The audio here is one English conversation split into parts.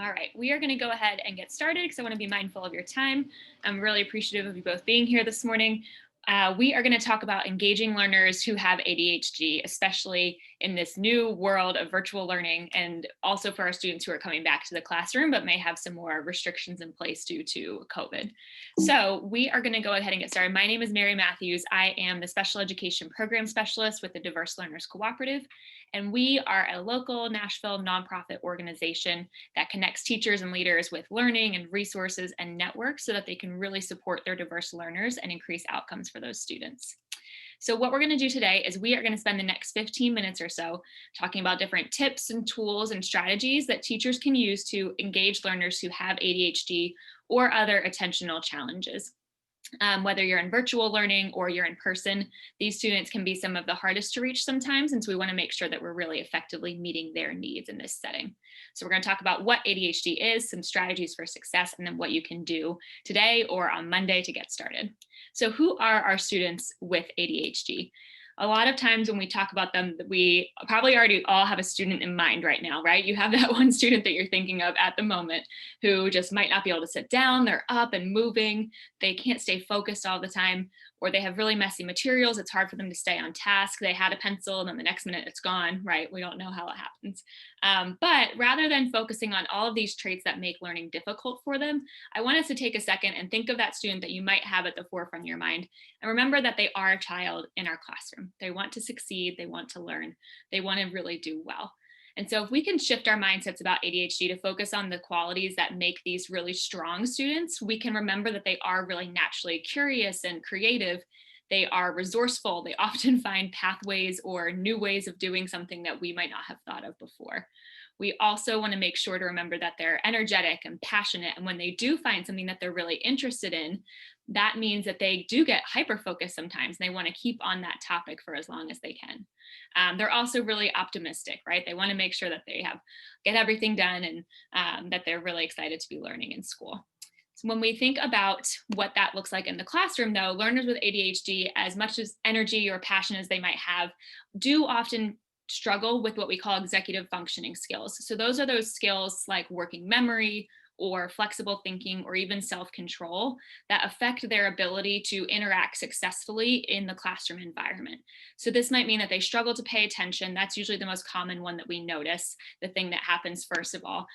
All right, we are going to go ahead and get started because I want to be mindful of your time. I'm really appreciative of you both being here this morning. We are going to talk about engaging learners who have ADHD, especially in this new world of virtual learning, and also for our students who are coming back to the classroom but may have some more restrictions in place due to COVID. So we are going to go ahead and get started. My name is Mary Matthews. I am the Special Education Program Specialist with the Diverse Learners Cooperative, and we are a local Nashville nonprofit organization that connects teachers and leaders with learning and resources and networks so that they can really support their diverse learners and increase outcomes for those students. So what we're going to do today is we are going to spend the next 15 minutes or so talking about different tips and tools and strategies that teachers can use to engage learners who have ADHD or other attentional challenges. Whether you're in virtual learning or you're in person, these students can be some of the hardest to reach sometimes. And so we want to make sure that we're really effectively meeting their needs in this setting. So we're going to talk about what ADHD is, some strategies for success, and then what you can do today or on Monday to get started. So who are our students with ADHD? A lot of times when we talk about them, we probably already all have a student in mind right now, right? You have that one student that you're thinking of at the moment who just might not be able to sit down, they're up and moving, they can't stay focused all the time, or they have really messy materials, it's hard for them to stay on task. They had a pencil and then the next minute it's gone, right? We don't know how it happens. But rather than focusing on all of these traits that make learning difficult for them, I want us to take a second and think of that student that you might have at the forefront of your mind. And remember that they are a child in our classroom. They want to succeed, they want to learn, they want to really do well. And so if we can shift our mindsets about ADHD to focus on the qualities that make these really strong students, we can remember that they are really naturally curious and creative. They are resourceful. They often find pathways or new ways of doing something that we might not have thought of before. We also want to make sure to remember that they're energetic and passionate. And when they do find something that they're really interested in, that means that they do get hyper focused sometimes. And they want to keep on that topic for as long as they can. They're also really optimistic, right? They want to make sure that they get everything done and that they're really excited to be learning in school. So when we think about what that looks like in the classroom, though, learners with ADHD, as much as energy or passion as they might have, do often struggle with what we call executive functioning skills. So those are those skills like working memory or flexible thinking or even self-control that affect their ability to interact successfully in the classroom environment. So this might mean that they struggle to pay attention. That's usually the most common one that we notice, the thing that happens first of all.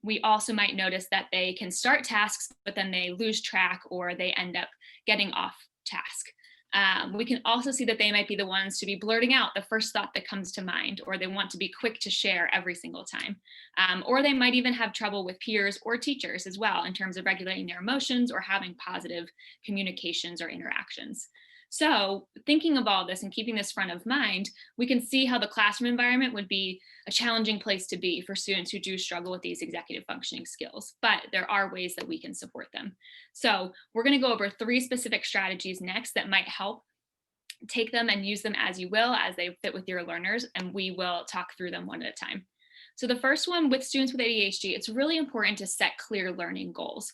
We also might notice that they can start tasks, but then they lose track or they end up getting off task. We can also see that they might be the ones to be blurting out the first thought that comes to mind, or they want to be quick to share every single time. Or they might even have trouble with peers or teachers as well in terms of regulating their emotions or having positive communications or interactions. So thinking of all this and keeping this front of mind, we can see how the classroom environment would be a challenging place to be for students who do struggle with these executive functioning skills, but there are ways that we can support them. So we're going to go over 3 specific strategies next that might help. Take them and use them as you will, as they fit with your learners, and we will talk through them one at a time. So the first one, with students with ADHD, it's really important to set clear learning goals.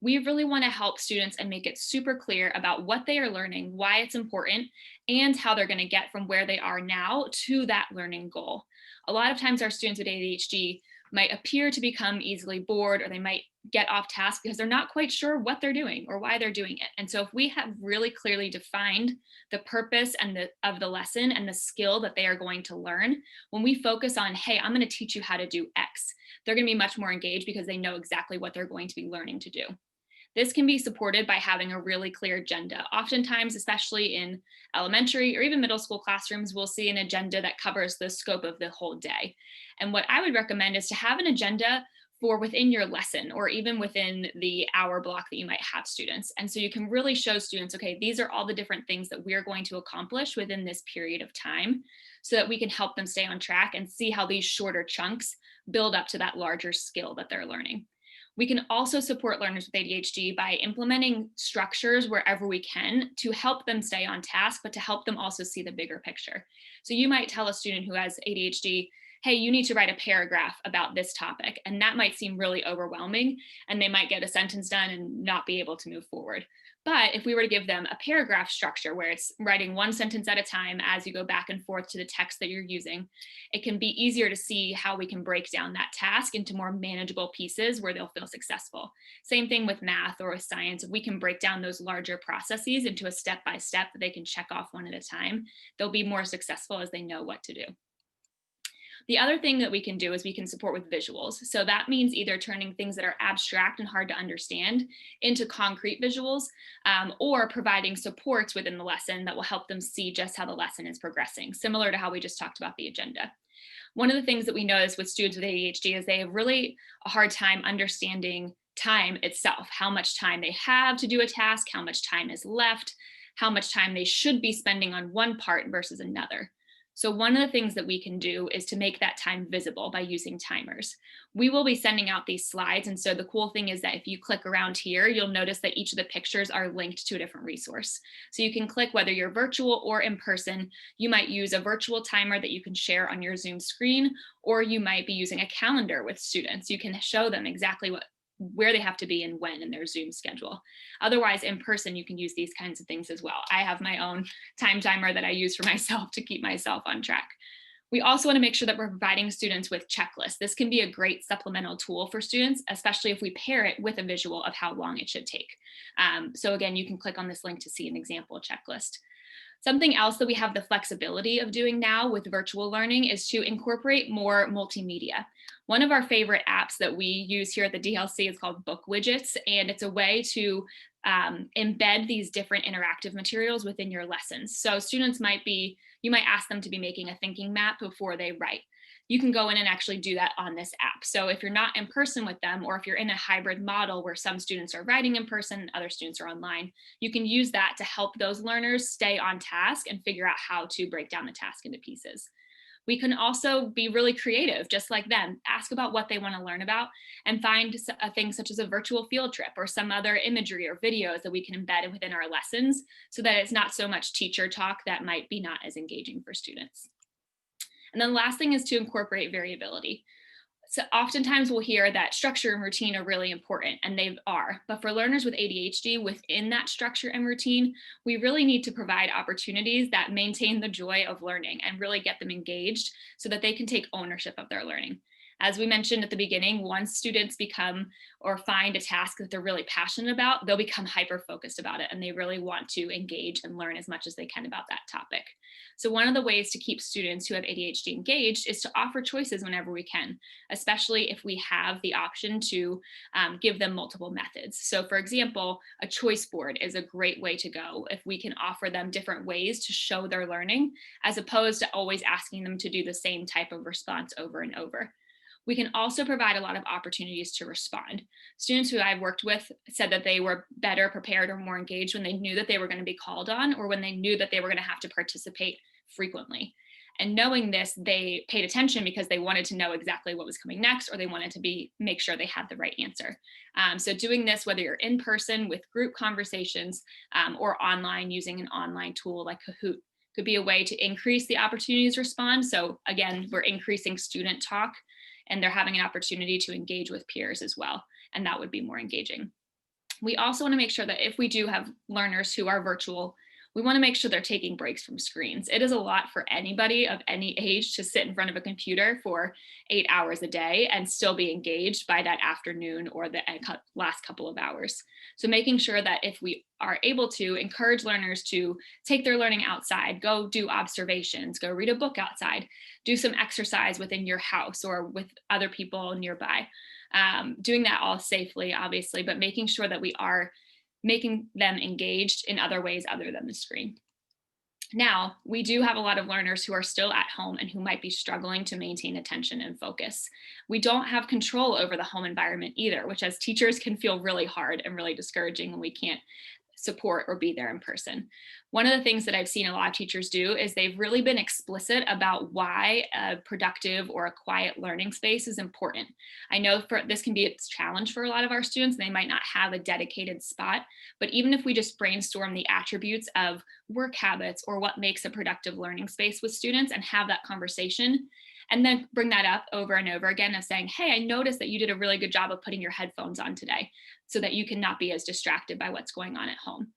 We really want to help students and make it super clear about what they are learning, why it's important, and how they're going to get from where they are now to that learning goal. A lot of times our students with ADHD might appear to become easily bored, or they might get off task because they're not quite sure what they're doing or why they're doing it. And so if we have really clearly defined the purpose and of the lesson and the skill that they are going to learn, when we focus on, hey, I'm going to teach you how to do X, they're going to be much more engaged because they know exactly what they're going to be learning to do. This can be supported by having a really clear agenda. Oftentimes, especially in elementary or even middle school classrooms, we'll see an agenda that covers the scope of the whole day. And what I would recommend is to have an agenda for within your lesson or even within the hour block that you might have students. And so you can really show students, okay, these are all the different things that we're going to accomplish within this period of time so that we can help them stay on track and see how these shorter chunks build up to that larger skill that they're learning. We can also support learners with ADHD by implementing structures wherever we can to help them stay on task, but to help them also see the bigger picture. So you might tell a student who has ADHD, hey, you need to write a paragraph about this topic. And that might seem really overwhelming, and they might get a sentence done and not be able to move forward. But if we were to give them a paragraph structure where it's writing one sentence at a time as you go back and forth to the text that you're using, it can be easier to see how we can break down that task into more manageable pieces where they'll feel successful. Same thing with math or with science. If we can break down those larger processes into a step by step that they can check off one at a time, they'll be more successful as they know what to do. The other thing that we can do is we can support with visuals. So that means either turning things that are abstract and hard to understand into concrete visuals, or providing supports within the lesson that will help them see just how the lesson is progressing, similar to how we just talked about the agenda. One of the things that we notice with students with ADHD is they have really a hard time understanding time itself, how much time they have to do a task, how much time is left, how much time they should be spending on one part versus another. So one of the things that we can do is to make that time visible by using timers. We will be sending out these slides. And so the cool thing is that if you click around here, you'll notice that each of the pictures are linked to a different resource. So you can click whether you're virtual or in person. You might use a virtual timer that you can share on your Zoom screen, or you might be using a calendar with students. You can show them exactly where they have to be and when in their Zoom schedule. Otherwise, in person, you can use these kinds of things as well. I have my own time timer that I use for myself to keep myself on track. We also want to make sure that we're providing students with checklists. This can be a great supplemental tool for students, especially if we pair it with a visual of how long it should take. So again, you can click on this link to see an example checklist. Something else that we have the flexibility of doing now with virtual learning is to incorporate more multimedia. One of our favorite apps that we use here at the DLC is called Book Widgets, and it's a way to embed these different interactive materials within your lessons. So students you might ask them to be making a thinking map before they write. You can go in and actually do that on this app. So if you're not in person with them, or if you're in a hybrid model where some students are writing in person and other students are online, you can use that to help those learners stay on task and figure out how to break down the task into pieces. We can also be really creative, just like them, ask about what they want to learn about and find a thing such as a virtual field trip or some other imagery or videos that we can embed within our lessons so that it's not so much teacher talk that might be not as engaging for students. And then the last thing is to incorporate variability. So oftentimes we'll hear that structure and routine are really important, and they are. But for learners with ADHD, within that structure and routine, we really need to provide opportunities that maintain the joy of learning and really get them engaged so that they can take ownership of their learning. As we mentioned at the beginning, once students become or find a task that they're really passionate about, they'll become hyper-focused about it, and they really want to engage and learn as much as they can about that topic. So one of the ways to keep students who have ADHD engaged is to offer choices whenever we can, especially if we have the option to give them multiple methods. So for example, a choice board is a great way to go if we can offer them different ways to show their learning, as opposed to always asking them to do the same type of response over and over. We can also provide a lot of opportunities to respond. Students who I've worked with said that they were better prepared or more engaged when they knew that they were going to be called on, or when they knew that they were going to have to participate frequently. And knowing this, they paid attention because they wanted to know exactly what was coming next, or they wanted to make sure they had the right answer. So doing this, whether you're in person with group conversations or online using an online tool like Kahoot, could be a way to increase the opportunities to respond. So again, we're increasing student talk, and they're having an opportunity to engage with peers as well. And that would be more engaging. We also want to make sure that if we do have learners who are virtual, we want to make sure they're taking breaks from screens. It is a lot for anybody of any age to sit in front of a computer for 8 hours a day and still be engaged by that afternoon or the last couple of hours. So making sure that if we are able to encourage learners to take their learning outside, go do observations, go read a book outside, do some exercise within your house or with other people nearby. Doing that all safely, obviously, but making sure that we are making them engaged in other ways other than the screen. Now, we do have a lot of learners who are still at home and who might be struggling to maintain attention and focus. We don't have control over the home environment either, which as teachers can feel really hard and really discouraging when we can't support or be there in person. One of the things that I've seen a lot of teachers do is they've really been explicit about why a productive or a quiet learning space is important. I know this can be a challenge for a lot of our students. They might not have a dedicated spot, but even if we just brainstorm the attributes of work habits or what makes a productive learning space with students and have that conversation, And then bring that up over and over again of saying, hey, I noticed that you did a really good job of putting your headphones on today so that you can not be as distracted by what's going on at home.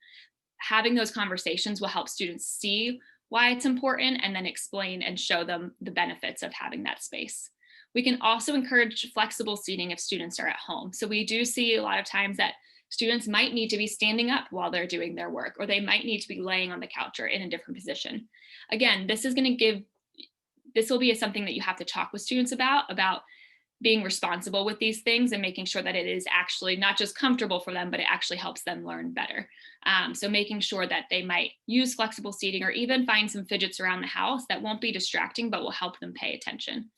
Having those conversations will help students see why it's important and then explain and show them the benefits of having that space. We can also encourage flexible seating if students are at home. So we do see a lot of times that students might need to be standing up while they're doing their work, or they might need to be laying on the couch or in a different position. Again, this will be something that you have to talk with students about being responsible with these things and making sure that it is actually not just comfortable for them, but it actually helps them learn better. So making sure that they might use flexible seating or even find some fidgets around the house that won't be distracting, but will help them pay attention.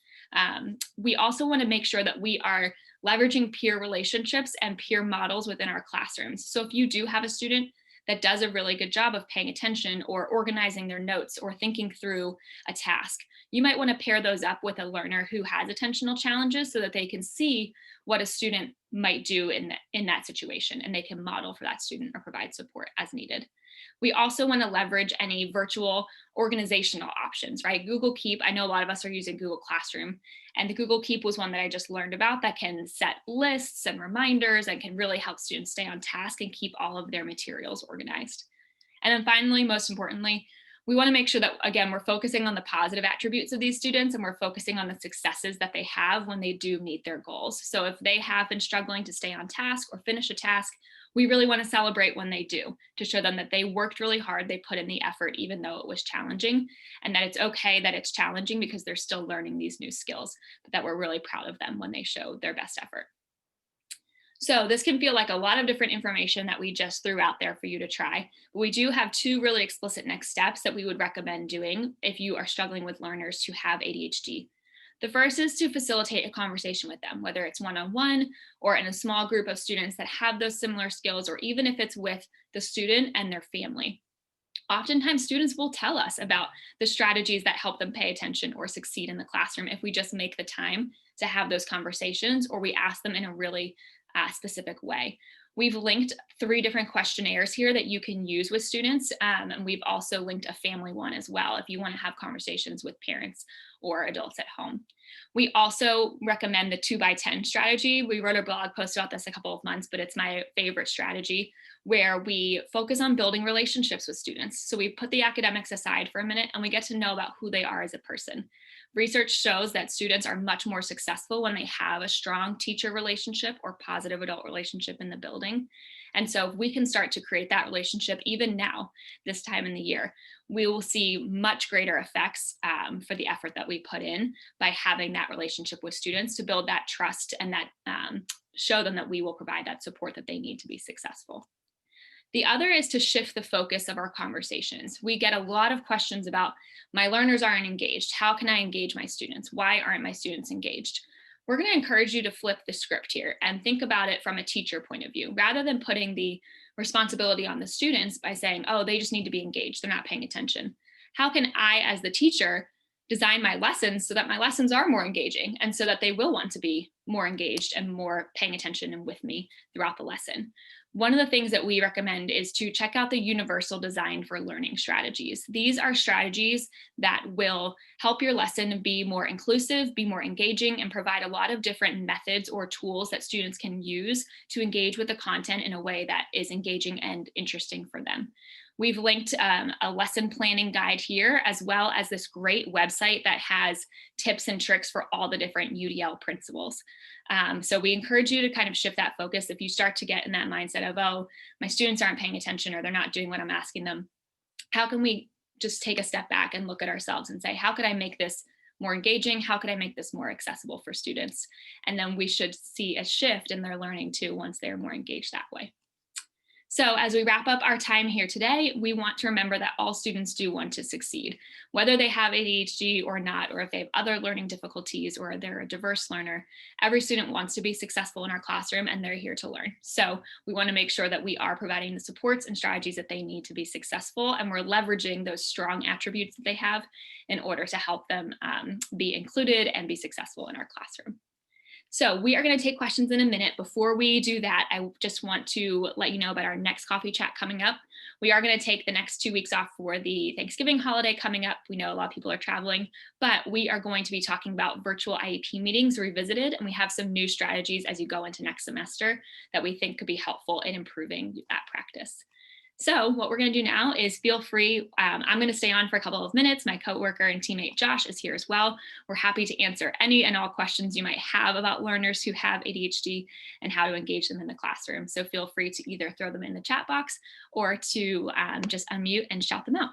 We also want to make sure that we are leveraging peer relationships and peer models within our classrooms. So if you do have a student that does a really good job of paying attention or organizing their notes or thinking through a task, you might want to pair those up with a learner who has attentional challenges so that they can see what a student might do in that situation, and they can model for that student or provide support as needed. We also want to leverage any virtual organizational options, right? Google Keep, I know a lot of us are using Google Classroom, and the Google Keep was one that I just learned about that can set lists and reminders and can really help students stay on task and keep all of their materials organized. And then finally, most importantly, we want to make sure that, again, we're focusing on the positive attributes of these students and we're focusing on the successes that they have when they do meet their goals. So if they have been struggling to stay on task or finish a task, we really want to celebrate when they do, to show them that they worked really hard, they put in the effort, even though it was challenging, and that it's okay that it's challenging because they're still learning these new skills, but that we're really proud of them when they show their best effort. So this can feel like a lot of different information that we just threw out there for you to try. But we do have two really explicit next steps that we would recommend doing if you are struggling with learners who have ADHD. The first is to facilitate a conversation with them, whether it's one-on-one or in a small group of students that have those similar skills, or even if it's with the student and their family. Oftentimes students will tell us about the strategies that help them pay attention or succeed in the classroom if we just make the time to have those conversations, or we ask them in a really specific way. We've linked 3 different questionnaires here that you can use with students, and we've also linked a family one as well if you want to have conversations with parents or adults at home. We also recommend the 2x10 strategy. We wrote a blog post about this a couple of months, but it's my favorite strategy, where we focus on building relationships with students. So we put the academics aside for a minute and we get to know about who they are as a person. Research shows that students are much more successful when they have a strong teacher relationship or positive adult relationship in the building. And so if we can start to create that relationship even now, this time in the year, we will see much greater effects for the effort that we put in by having that relationship with students, to build that trust and that show them that we will provide that support that they need to be successful. The other is to shift the focus of our conversations. We get a lot of questions about, my learners aren't engaged. How can I engage my students? Why aren't my students engaged? We're going to encourage you to flip the script here and think about it from a teacher point of view, rather than putting the responsibility on the students by saying, oh, they just need to be engaged, they're not paying attention. How can I, as the teacher, design my lessons so that my lessons are more engaging and so that they will want to be more engaged and more paying attention and with me throughout the lesson? One of the things that we recommend is to check out the Universal Design for Learning strategies. These are strategies that will help your lesson be more inclusive, be more engaging, and provide a lot of different methods or tools that students can use to engage with the content in a way that is engaging and interesting for them. We've linked a lesson planning guide here, as well as this great website that has tips and tricks for all the different UDL principles. So we encourage you to kind of shift that focus. If you start to get in that mindset of, oh, my students aren't paying attention or they're not doing what I'm asking them, how can we just take a step back and look at ourselves and say, how could I make this more engaging? How could I make this more accessible for students? And then we should see a shift in their learning too once they're more engaged that way. So as we wrap up our time here today, we want to remember that all students do want to succeed, whether they have ADHD or not, or if they have other learning difficulties or they're a diverse learner. Every student wants to be successful in our classroom and they're here to learn. So we want to make sure that we are providing the supports and strategies that they need to be successful, and we're leveraging those strong attributes that they have in order to help them be included and be successful in our classroom. So we are going to take questions in a minute. Before we do that, I just want to let you know about our next coffee chat coming up. We are going to take the next 2 weeks off for the Thanksgiving holiday coming up. We know a lot of people are traveling, but we are going to be talking about virtual IEP meetings revisited, and we have some new strategies as you go into next semester that we think could be helpful in improving that practice. So what we're going to do now is feel free. I'm going to stay on for a couple of minutes. My coworker and teammate Josh is here as well. We're happy to answer any and all questions you might have about learners who have ADHD and how to engage them in the classroom. So feel free to either throw them in the chat box or to just unmute and shout them out.